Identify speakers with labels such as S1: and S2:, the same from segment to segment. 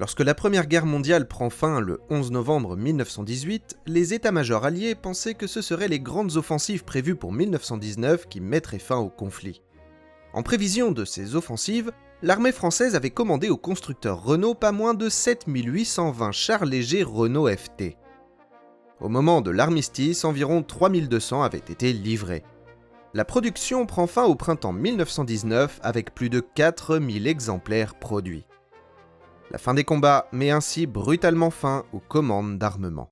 S1: Lorsque la Première Guerre mondiale prend fin le 11 novembre 1918, les états-majors alliés pensaient que ce seraient les grandes offensives prévues pour 1919 qui mettraient fin au conflit. En prévision de ces offensives, l'armée française avait commandé au constructeur Renault pas moins de 7820 chars légers Renault FT. Au moment de l'armistice, environ 3200 avaient été livrés. La production prend fin au printemps 1919 avec plus de 4000 exemplaires produits. La fin des combats met ainsi brutalement fin aux commandes d'armement.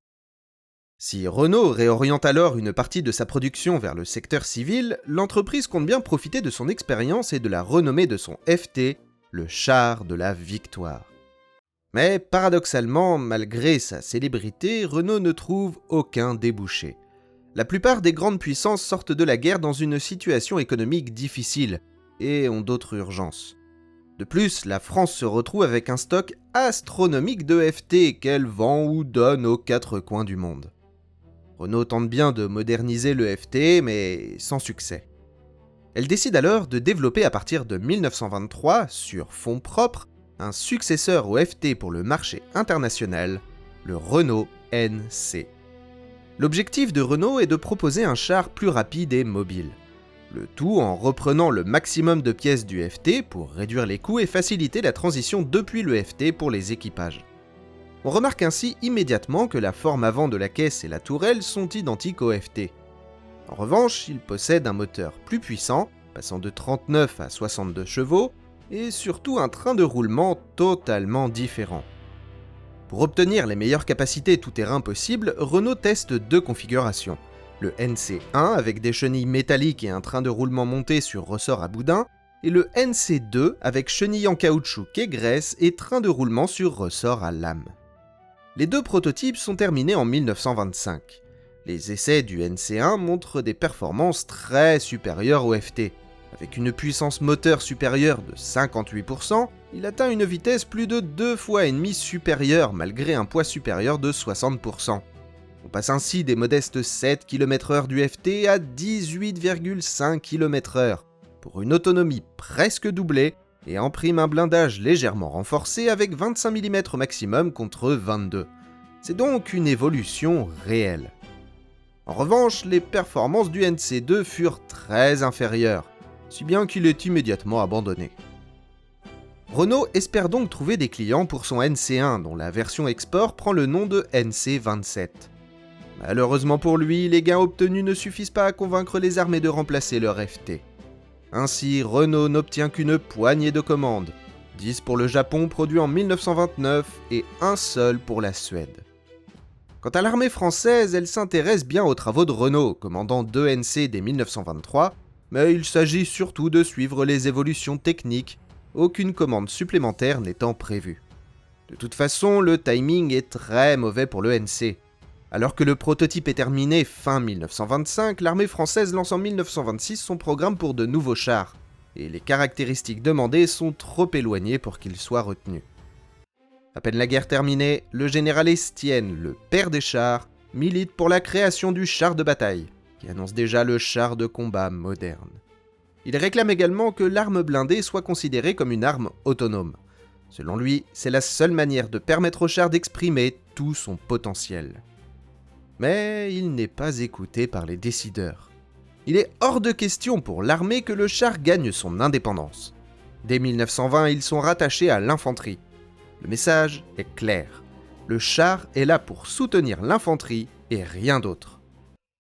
S1: Si Renault réoriente alors une partie de sa production vers le secteur civil, l'entreprise compte bien profiter de son expérience et de la renommée de son FT, le char de la victoire. Mais paradoxalement, malgré sa célébrité, Renault ne trouve aucun débouché. La plupart des grandes puissances sortent de la guerre dans une situation économique difficile et ont d'autres urgences. De plus, la France se retrouve avec un stock astronomique de FT qu'elle vend ou donne aux quatre coins du monde. Renault tente bien de moderniser le FT, mais sans succès. Elle décide alors de développer à partir de 1923, sur fonds propres, un successeur au FT pour le marché international, le Renault NC. L'objectif de Renault est de proposer un char plus rapide et mobile. Le tout en reprenant le maximum de pièces du FT pour réduire les coûts et faciliter la transition depuis le FT pour les équipages. On remarque ainsi immédiatement que la forme avant de la caisse et la tourelle sont identiques au FT. En revanche, il possède un moteur plus puissant, passant de 39 à 62 chevaux, et surtout un train de roulement totalement différent. Pour obtenir les meilleures capacités tout-terrain possibles, Renault teste deux configurations. Le NC1 avec des chenilles métalliques et un train de roulement monté sur ressort à boudin, et le NC2 avec chenilles en caoutchouc et graisse et train de roulement sur ressort à lame. Les deux prototypes sont terminés en 1925. Les essais du NC1 montrent des performances très supérieures au FT. Avec une puissance moteur supérieure de 58%, il atteint une vitesse plus de 2,5 fois supérieure malgré un poids supérieur de 60%. On passe ainsi des modestes 7 km/h du FT à 18,5 km/h, pour une autonomie presque doublée, et en prime un blindage légèrement renforcé avec 25 mm maximum contre 22. C'est donc une évolution réelle. En revanche, les performances du NC2 furent très inférieures, si bien qu'il est immédiatement abandonné. Renault espère donc trouver des clients pour son NC1, dont la version export prend le nom de NC27. Malheureusement pour lui, les gains obtenus ne suffisent pas à convaincre les armées de remplacer leur FT. Ainsi, Renault n'obtient qu'une poignée de commandes, 10 pour le Japon produit en 1929 et un seul pour la Suède. Quant à l'armée française, elle s'intéresse bien aux travaux de Renault, commandant 2 NC dès 1923, mais il s'agit surtout de suivre les évolutions techniques, aucune commande supplémentaire n'étant prévue. De toute façon, le timing est très mauvais pour le NC. Alors que le prototype est terminé fin 1925, l'armée française lance en 1926 son programme pour de nouveaux chars, et les caractéristiques demandées sont trop éloignées pour qu'ils soient retenus. À peine la guerre terminée, le général Estienne, le père des chars, milite pour la création du char de bataille, qui annonce déjà le char de combat moderne. Il réclame également que l'arme blindée soit considérée comme une arme autonome. Selon lui, c'est la seule manière de permettre au char d'exprimer tout son potentiel. Mais il n'est pas écouté par les décideurs. Il est hors de question pour l'armée que le char gagne son indépendance. Dès 1920, ils sont rattachés à l'infanterie. Le message est clair. Le char est là pour soutenir l'infanterie et rien d'autre.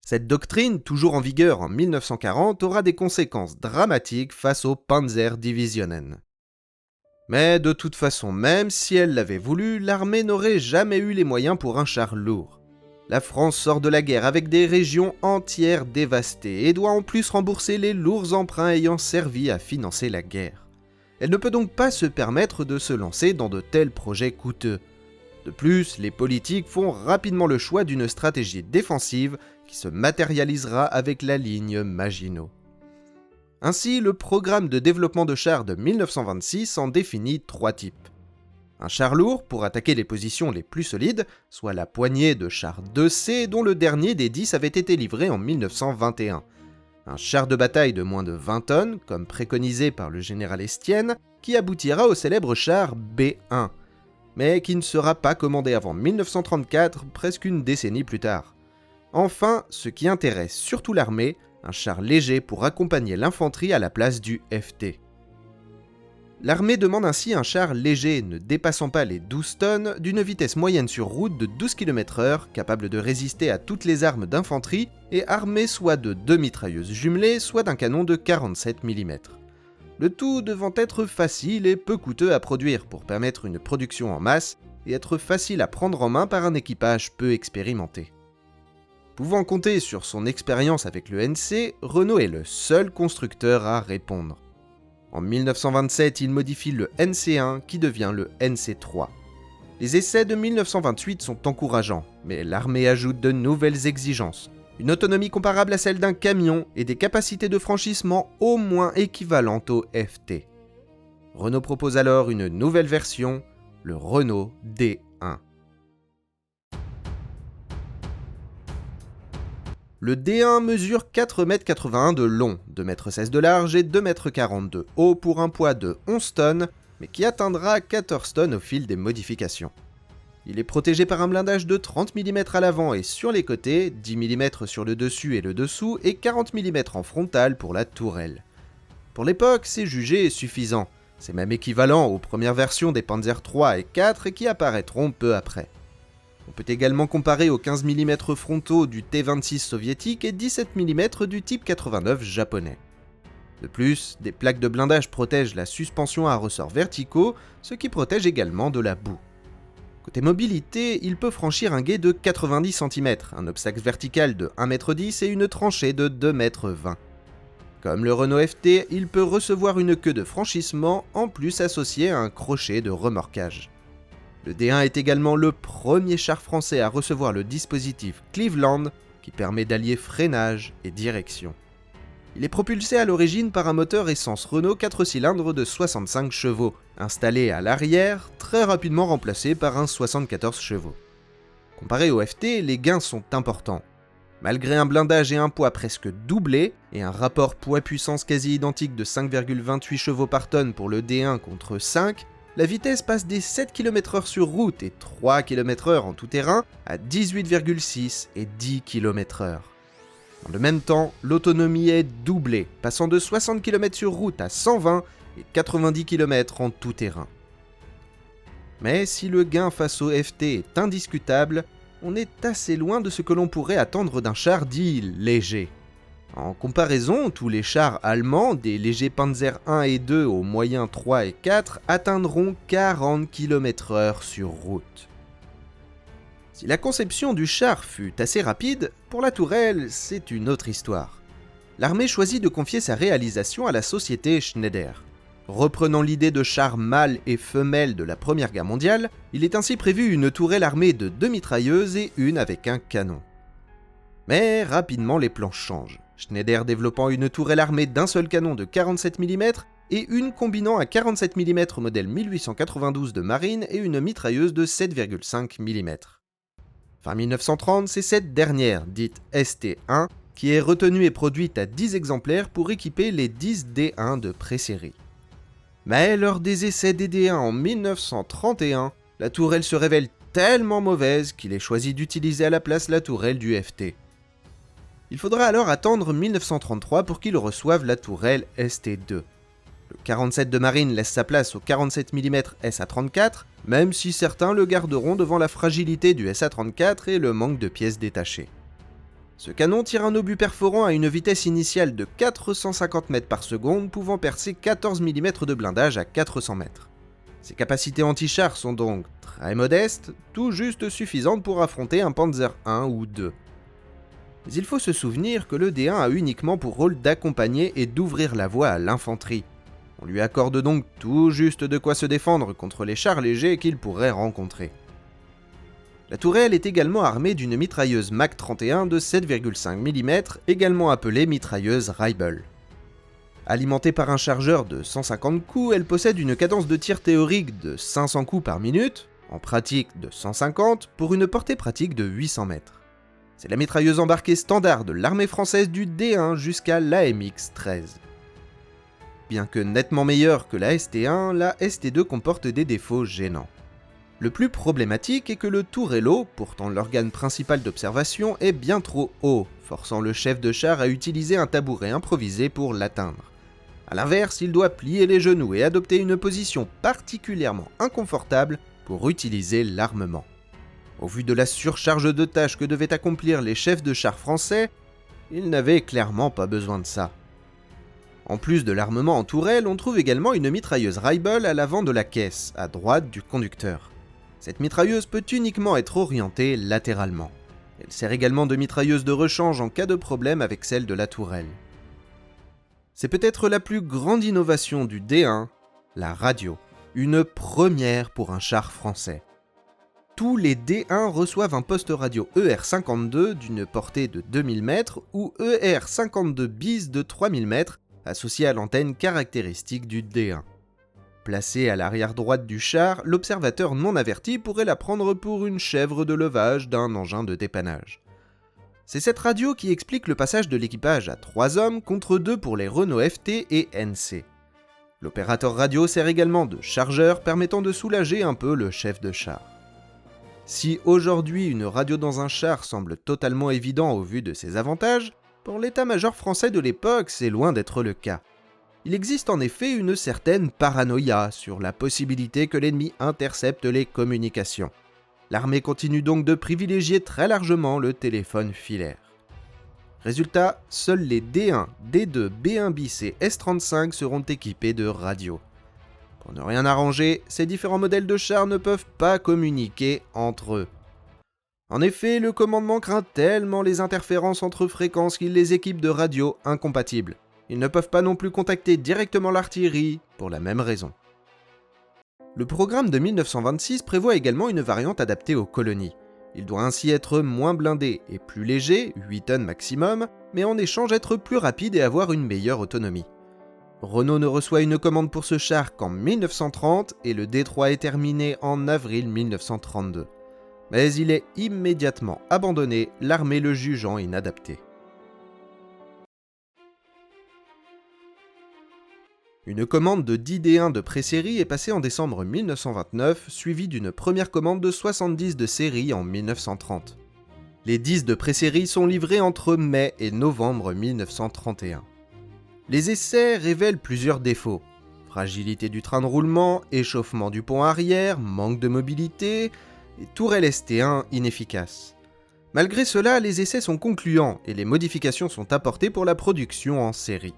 S1: Cette doctrine, toujours en vigueur en 1940, aura des conséquences dramatiques face aux Panzerdivisionen. Mais de toute façon, même si elle l'avait voulu, l'armée n'aurait jamais eu les moyens pour un char lourd. La France sort de la guerre avec des régions entières dévastées et doit en plus rembourser les lourds emprunts ayant servi à financer la guerre. Elle ne peut donc pas se permettre de se lancer dans de tels projets coûteux. De plus, les politiques font rapidement le choix d'une stratégie défensive qui se matérialisera avec la ligne Maginot. Ainsi, le programme de développement de chars de 1926 en définit 3 types. Un char lourd pour attaquer les positions les plus solides, soit la poignée de chars 2C dont le dernier des 10 avait été livré en 1921. Un char de bataille de moins de 20 tonnes, comme préconisé par le général Estienne, qui aboutira au célèbre char B1. mais qui ne sera pas commandé avant 1934, presque une décennie plus tard. Enfin, ce qui intéresse surtout l'armée, un char léger pour accompagner l'infanterie à la place du FT. L'armée demande ainsi un char léger ne dépassant pas les 12 tonnes, d'une vitesse moyenne sur route de 12 km/h, capable de résister à toutes les armes d'infanterie et armé soit de 2 mitrailleuses jumelées, soit d'un canon de 47 mm. Le tout devant être facile et peu coûteux à produire pour permettre une production en masse et être facile à prendre en main par un équipage peu expérimenté. Pouvant compter sur son expérience avec le NC, Renault est le seul constructeur à répondre. En 1927, il modifie le NC1 qui devient le NC3. Les essais de 1928 sont encourageants, mais l'armée ajoute de nouvelles exigences. Une autonomie comparable à celle d'un camion et des capacités de franchissement au moins équivalentes au FT. Renault propose alors une nouvelle version, le Renault D1. Le D1 mesure 4,81 m de long, 2,16 m de large et 2,40 m de haut pour un poids de 11 tonnes, mais qui atteindra 14 tonnes au fil des modifications. Il est protégé par un blindage de 30 mm à l'avant et sur les côtés, 10 mm sur le dessus et le dessous et 40 mm en frontal pour la tourelle. Pour l'époque, c'est jugé suffisant. C'est même équivalent aux premières versions des Panzer III et IV qui apparaîtront peu après. On peut également comparer aux 15 mm frontaux du T-26 soviétique et 17 mm du Type 89 japonais. De plus, des plaques de blindage protègent la suspension à ressorts verticaux, ce qui protège également de la boue. Côté mobilité, il peut franchir un gué de 90 cm, un obstacle vertical de 1,10 m et une tranchée de 2,20 m. Comme le Renault FT, il peut recevoir une queue de franchissement, en plus associée à un crochet de remorquage. Le D1 est également le premier char français à recevoir le dispositif Cleveland, qui permet d'allier freinage et direction. Il est propulsé à l'origine par un moteur essence Renault 4 cylindres de 65 chevaux, installé à l'arrière, très rapidement remplacé par un 74 chevaux. Comparé au FT, les gains sont importants. Malgré un blindage et un poids presque doublés, et un rapport poids-puissance quasi identique de 5,28 chevaux par tonne pour le D1 contre 5, la vitesse passe des 7 km/h sur route et 3 km/h en tout-terrain à 18,6 et 10 km/h. Dans le même temps, l'autonomie est doublée, passant de 60 km sur route à 120 et 90 km en tout-terrain. Mais si le gain face au FT est indiscutable, on est assez loin de ce que l'on pourrait attendre d'un char dit léger. En comparaison, tous les chars allemands, des légers Panzer 1 et 2 aux moyens 3 et 4, atteindront 40 km/h sur route. Si la conception du char fut assez rapide, pour la tourelle, c'est une autre histoire. L'armée choisit de confier sa réalisation à la société Schneider. Reprenant l'idée de chars mâles et femelles de la Première Guerre mondiale, il est ainsi prévu une tourelle armée de 2 mitrailleuses et une avec un canon. Mais rapidement les plans changent. Schneider développant une tourelle armée d'un seul canon de 47 mm et une combinant un 47 mm modèle 1892 de marine et une mitrailleuse de 7,5 mm. Fin 1930, c'est cette dernière, dite ST1, qui est retenue et produite à 10 exemplaires pour équiper les 10 D1 de pré-série. Mais lors des essais des D1 en 1931, la tourelle se révèle tellement mauvaise qu'il est choisi d'utiliser à la place la tourelle du FT. Il faudra alors attendre 1933 pour qu'il reçoive la tourelle ST2. Le 47 de marine laisse sa place au 47 mm SA-34, même si certains le garderont devant la fragilité du SA-34 et le manque de pièces détachées. Ce canon tire un obus perforant à une vitesse initiale de 450 mètres par seconde, pouvant percer 14 mm de blindage à 400 mètres. Ses capacités anti-char sont donc très modestes, tout juste suffisantes pour affronter un Panzer 1 ou 2. Mais il faut se souvenir que le D1 a uniquement pour rôle d'accompagner et d'ouvrir la voie à l'infanterie. On lui accorde donc tout juste de quoi se défendre contre les chars légers qu'il pourrait rencontrer. La tourelle est également armée d'une mitrailleuse Mach 31 de 7,5 mm, également appelée mitrailleuse Reibel. Alimentée par un chargeur de 150 coups, elle possède une cadence de tir théorique de 500 coups par minute, en pratique de 150, pour une portée pratique de 800 mètres. C'est la mitrailleuse embarquée standard de l'armée française du D1 jusqu'à l'AMX-13. Bien que nettement meilleure que la ST1, la ST2 comporte des défauts gênants. Le plus problématique est que le tourello, pourtant l'organe principal d'observation, est bien trop haut, forçant le chef de char à utiliser un tabouret improvisé pour l'atteindre. A l'inverse, il doit plier les genoux et adopter une position particulièrement inconfortable pour utiliser l'armement. Au vu de la surcharge de tâches que devaient accomplir les chefs de char français, ils n'avaient clairement pas besoin de ça. En plus de l'armement en tourelle, on trouve également une mitrailleuse Rifle à l'avant de la caisse, à droite du conducteur. Cette mitrailleuse peut uniquement être orientée latéralement. Elle sert également de mitrailleuse de rechange en cas de problème avec celle de la tourelle. C'est peut-être la plus grande innovation du D1, la radio, une première pour un char français. Tous les D1 reçoivent un poste radio ER52 d'une portée de 2000 mètres ou ER52 bis de 3000 mètres associé à l'antenne caractéristique du D1. Placée à l'arrière droite du char, l'observateur non averti pourrait la prendre pour une chèvre de levage d'un engin de dépannage. C'est cette radio qui explique le passage de l'équipage à 3 hommes contre 2 pour les Renault FT et NC. L'opérateur radio sert également de chargeur permettant de soulager un peu le chef de char. Si aujourd'hui une radio dans un char semble totalement évident au vu de ses avantages, pour l'état-major français de l'époque, c'est loin d'être le cas. Il existe en effet une certaine paranoïa sur la possibilité que l'ennemi intercepte les communications. L'armée continue donc de privilégier très largement le téléphone filaire. Résultat, seuls les D1, D2, B1 bis et S35 seront équipés de radios. Pour ne rien arranger, ces différents modèles de chars ne peuvent pas communiquer entre eux. En effet, le commandement craint tellement les interférences entre fréquences qu'il les équipe de radios incompatibles. Ils ne peuvent pas non plus contacter directement l'artillerie, pour la même raison. Le programme de 1926 prévoit également une variante adaptée aux colonies. Il doit ainsi être moins blindé et plus léger, 8 tonnes maximum, mais en échange être plus rapide et avoir une meilleure autonomie. Renault ne reçoit une commande pour ce char qu'en 1930 et le D3 est terminé en avril 1932. Mais il est immédiatement abandonné, l'armée le jugeant inadapté. Une commande de 10 D1 de pré-série est passée en décembre 1929, suivie d'une première commande de 70 de série en 1930. Les 10 de pré-série sont livrés entre mai et novembre 1931. Les essais révèlent plusieurs défauts. Fragilité du train de roulement, échauffement du pont arrière, manque de mobilité, et tourelle ST1 inefficace. Malgré cela, les essais sont concluants et les modifications sont apportées pour la production en série.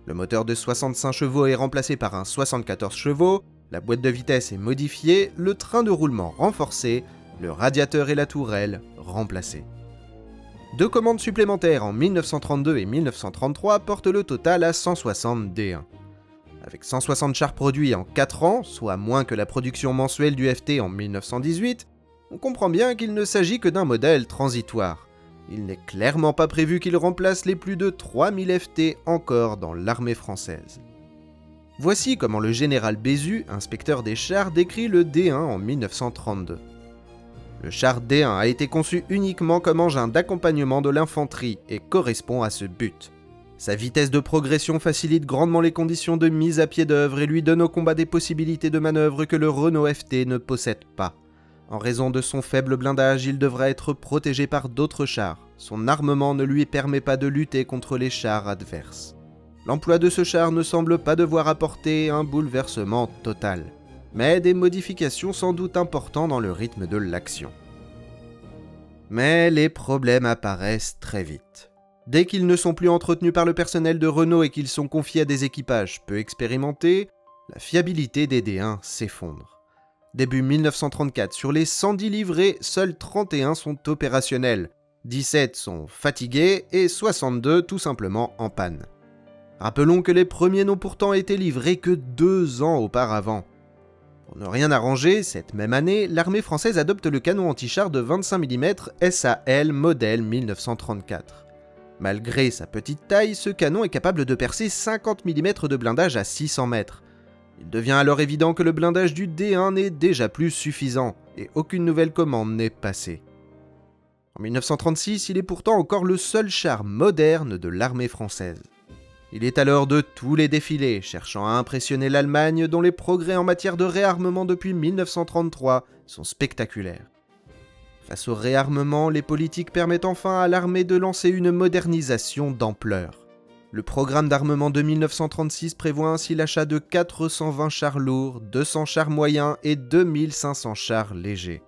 S1: Le moteur de 65 chevaux est remplacé par un 74 chevaux, la boîte de vitesse est modifiée, le train de roulement renforcé, le radiateur et la tourelle remplacés. 2 commandes supplémentaires en 1932 et 1933 portent le total à 160 D1. Avec 160 chars produits en 4 ans, soit moins que la production mensuelle du FT en 1918, on comprend bien qu'il ne s'agit que d'un modèle transitoire. Il n'est clairement pas prévu qu'il remplace les plus de 3000 FT encore dans l'armée française. Voici comment le général Bézu, inspecteur des chars, décrit le D1 en 1932. Le char D1 a été conçu uniquement comme engin d'accompagnement de l'infanterie et correspond à ce but. Sa vitesse de progression facilite grandement les conditions de mise à pied d'œuvre et lui donne au combat des possibilités de manœuvre que le Renault FT ne possède pas. En raison de son faible blindage, il devra être protégé par d'autres chars. Son armement ne lui permet pas de lutter contre les chars adverses. L'emploi de ce char ne semble pas devoir apporter un bouleversement total, mais des modifications sans doute importantes dans le rythme de l'action. Mais les problèmes apparaissent très vite. Dès qu'ils ne sont plus entretenus par le personnel de Renault et qu'ils sont confiés à des équipages peu expérimentés, la fiabilité des D1 s'effondre. Début 1934, sur les 110 livrés, seuls 31 sont opérationnels, 17 sont fatigués et 62 tout simplement en panne. Rappelons que les premiers n'ont pourtant été livrés que 2 ans auparavant. Pour ne rien arranger, cette même année, l'armée française adopte le canon anti-char de 25 mm SAL modèle 1934. Malgré sa petite taille, ce canon est capable de percer 50 mm de blindage à 600 mètres. Il devient alors évident que le blindage du D1 n'est déjà plus suffisant, et aucune nouvelle commande n'est passée. En 1936, il est pourtant encore le seul char moderne de l'armée française. Il est alors de tous les défilés, cherchant à impressionner l'Allemagne dont les progrès en matière de réarmement depuis 1933 sont spectaculaires. Face au réarmement, les politiques permettent enfin à l'armée de lancer une modernisation d'ampleur. Le programme d'armement de 1936 prévoit ainsi l'achat de 420 chars lourds, 200 chars moyens et 2500 chars légers.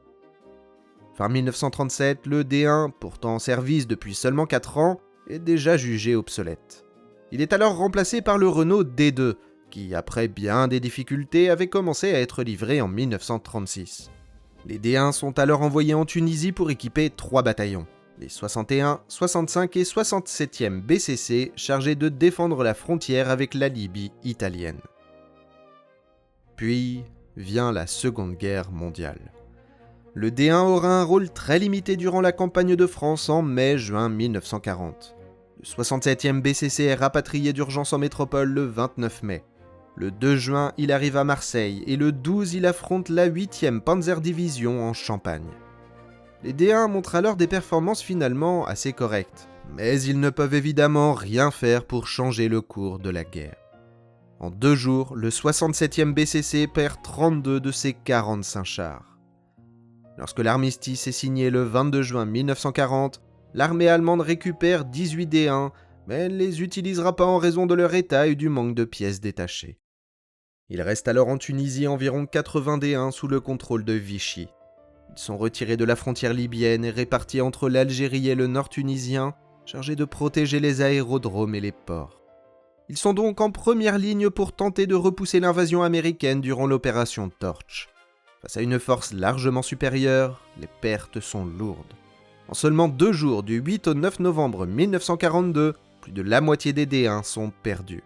S1: Fin 1937, le D1, pourtant en service depuis seulement 4 ans, est déjà jugé obsolète. Il est alors remplacé par le Renault D2, qui, après bien des difficultés, avait commencé à être livré en 1936. Les D1 sont alors envoyés en Tunisie pour équiper 3 bataillons, les 61, 65 et 67e BCC, chargés de défendre la frontière avec la Libye italienne. Puis vient la Seconde Guerre mondiale. Le D1 aura un rôle très limité durant la campagne de France en mai-juin 1940. Le 67e BCC est rapatrié d'urgence en métropole le 29 mai. Le 2 juin, il arrive à Marseille et le 12, il affronte la 8e Panzer Division en Champagne. Les D1 montrent alors des performances finalement assez correctes, mais ils ne peuvent évidemment rien faire pour changer le cours de la guerre. En 2 jours, le 67e BCC perd 32 de ses 45 chars. Lorsque l'armistice est signé le 22 juin 1940, l'armée allemande récupère 18 D1, mais elle ne les utilisera pas en raison de leur état et du manque de pièces détachées. Il reste alors en Tunisie environ 80 D1 sous le contrôle de Vichy. Ils sont retirés de la frontière libyenne et répartis entre l'Algérie et le nord tunisien, chargés de protéger les aérodromes et les ports. Ils sont donc en première ligne pour tenter de repousser l'invasion américaine durant l'opération Torch. Face à une force largement supérieure, les pertes sont lourdes. En seulement 2 jours, du 8 au 9 novembre 1942, plus de la moitié des D1 sont perdus.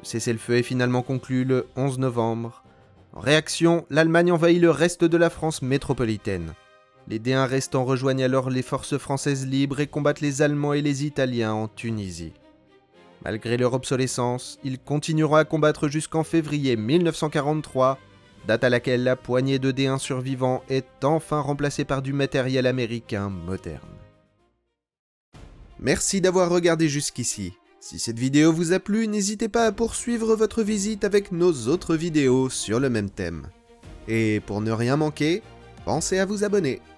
S1: Le cessez-le-feu est finalement conclu le 11 novembre. En réaction, l'Allemagne envahit le reste de la France métropolitaine. Les D1 restants rejoignent alors les forces françaises libres et combattent les Allemands et les Italiens en Tunisie. Malgré leur obsolescence, ils continueront à combattre jusqu'en février 1943, date à laquelle la poignée de D1 survivants est enfin remplacée par du matériel américain moderne. Merci d'avoir regardé jusqu'ici. Si cette vidéo vous a plu, n'hésitez pas à poursuivre votre visite avec nos autres vidéos sur le même thème. Et pour ne rien manquer, pensez à vous abonner.